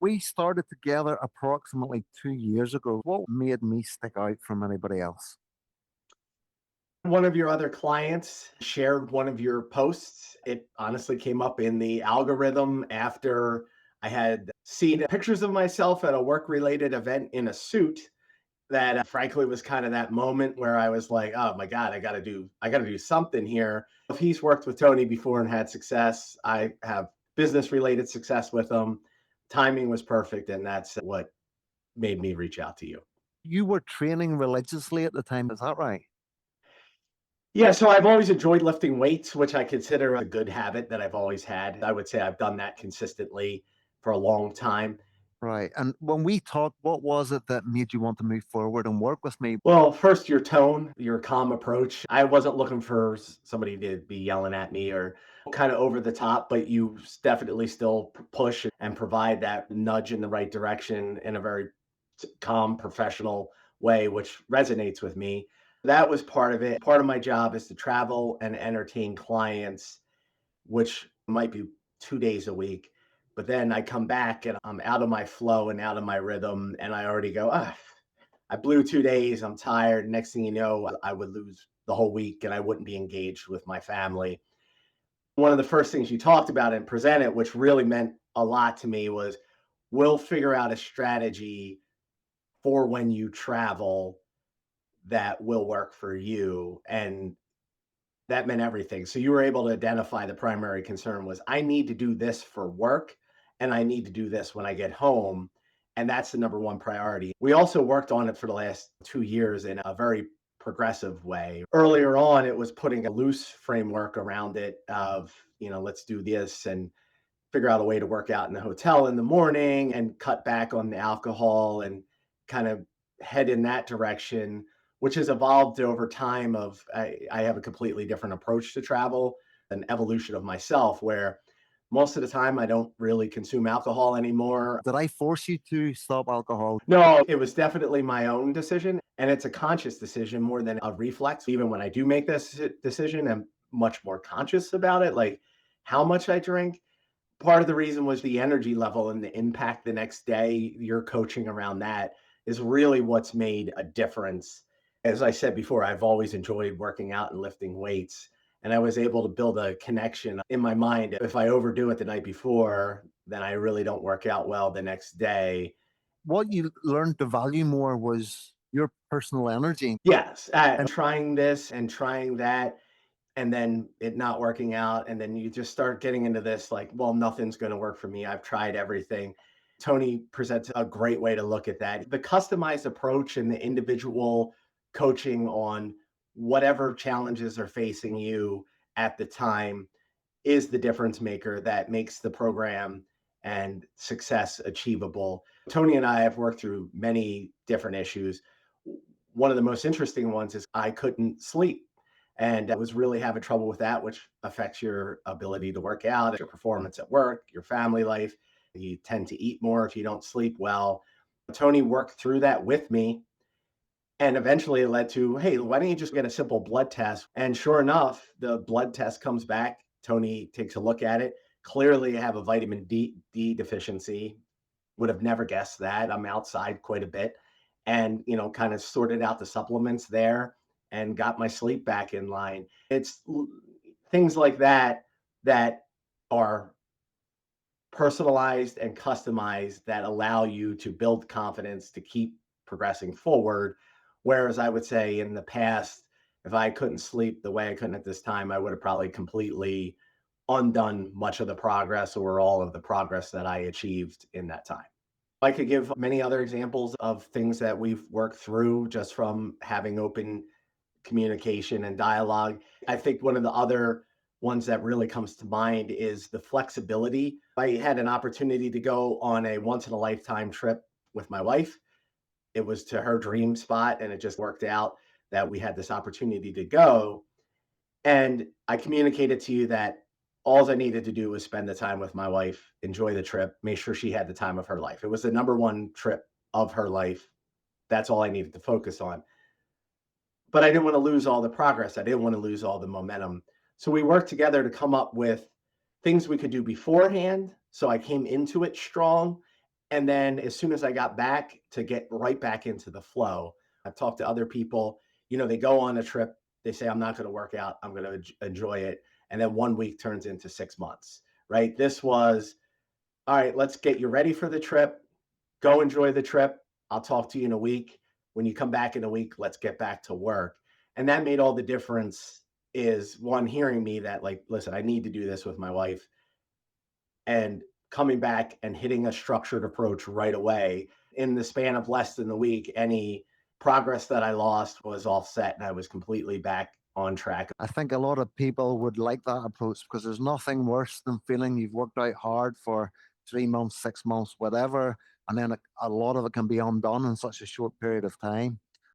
We started together approximately 2 years ago. What made me stick out from anybody else? One of your other clients shared one of your posts. It honestly came up in the algorithm after I had seen pictures of myself at a work related event in a suit that frankly was kind of that moment where I was like, oh my God, I got to do something here. If he's worked with Tony before and had success, I have business related success with him. Timing was perfect. And that's what made me reach out to you. You were training religiously at the time, is that right? Yeah, so I've always enjoyed lifting weights, which I consider a good habit that I've always had. I would say I've done that consistently for a long time. Right. And when we talked, what was it that made you want to move forward and work with me? Well, first, your tone, your calm approach. I wasn't looking for somebody to be yelling at me or kind of over the top, but you definitely still push and provide that nudge in the right direction in a very calm, professional way, which resonates with me. That was part of it. Part of my job is to travel and entertain clients, which might be 2 days a week. But then I come back and I'm out of my flow and out of my rhythm. And I already go, I blew 2 days. I'm tired. Next thing you know, I would lose the whole week and I wouldn't be engaged with my family. One of the first things you talked about and presented, which really meant a lot to me, was we'll figure out a strategy for when you travel that will work for you. And that meant everything. So you were able to identify the primary concern was I need to do this for work and I need to do this when I get home. And that's the number one priority. We also worked on it for the last 2 years in a very progressive way. Earlier on, it was putting a loose framework around it of, let's do this and figure out a way to work out in the hotel in the morning and cut back on the alcohol and kind of head in that direction, which has evolved over time of I have a completely different approach to travel, an evolution of myself where most of the time I don't really consume alcohol anymore. Did I force you to stop alcohol? No, it was definitely my own decision and it's a conscious decision more than a reflex. Even when I do make this decision, I'm much more conscious about it, like how much I drink. Part of the reason was the energy level and the impact the next day. Your coaching around that is really what's made a difference. As I said before, I've always enjoyed working out and lifting weights. And I was able to build a connection in my mind. If I overdo it the night before, then I really don't work out well the next day. What you learned to value more was your personal energy. Yes, And trying this and trying that, and then it not working out. And then you just start getting into this like, well, nothing's going to work for me. I've tried everything. Tony presents a great way to look at that. The customized approach and the individual coaching on whatever challenges are facing you at the time is the difference maker that makes the program and success achievable. Tony and I have worked through many different issues. One of the most interesting ones is I couldn't sleep. And I was really having trouble with that, which affects your ability to work out, your performance at work, your family life. You tend to eat more if you don't sleep well. Tony worked through that with me. And eventually it led to, hey, why don't you just get a simple blood test? And sure enough, the blood test comes back. Tony takes a look at it. Clearly, I have a vitamin D deficiency. Would have never guessed that. I'm outside quite a bit and, kind of sorted out the supplements there and got my sleep back in line. It's things like that that are personalized and customized that allow you to build confidence to keep progressing forward. Whereas I would say in the past, if I couldn't sleep the way I couldn't at this time, I would have probably completely undone much of the progress or all of the progress that I achieved in that time. I could give many other examples of things that we've worked through just from having open communication and dialogue. I think one of the other ones that really comes to mind is the flexibility. I had an opportunity to go on a once in a lifetime trip with my wife. It was to her dream spot, and it just worked out that we had this opportunity to go. And I communicated to you that all I needed to do was spend the time with my wife, enjoy the trip, make sure she had the time of her life. It was the number one trip of her life. That's all I needed to focus on. But I didn't want to lose all the progress. I didn't want to lose all the momentum. So we worked together to come up with things we could do beforehand. So I came into it strong And then as soon as I got back to get right back into the flow, I've talked to other people, they go on a trip, they say, I'm not going to work out, I'm going to enjoy it. And then 1 week turns into 6 months, right? This was, all right, let's get you ready for the trip. Go enjoy the trip. I'll talk to you in a week. When you come back in a week, let's get back to work. And that made all the difference is one, hearing me that, like, listen, I need to do this with my wife, and coming back and hitting a structured approach right away. In the span of less than a week, any progress that I lost was offset and I was completely back on track. I think a lot of people would like that approach because there's nothing worse than feeling you've worked out hard for 3 months, 6 months, whatever, and then a lot of it can be undone in such a short period of time.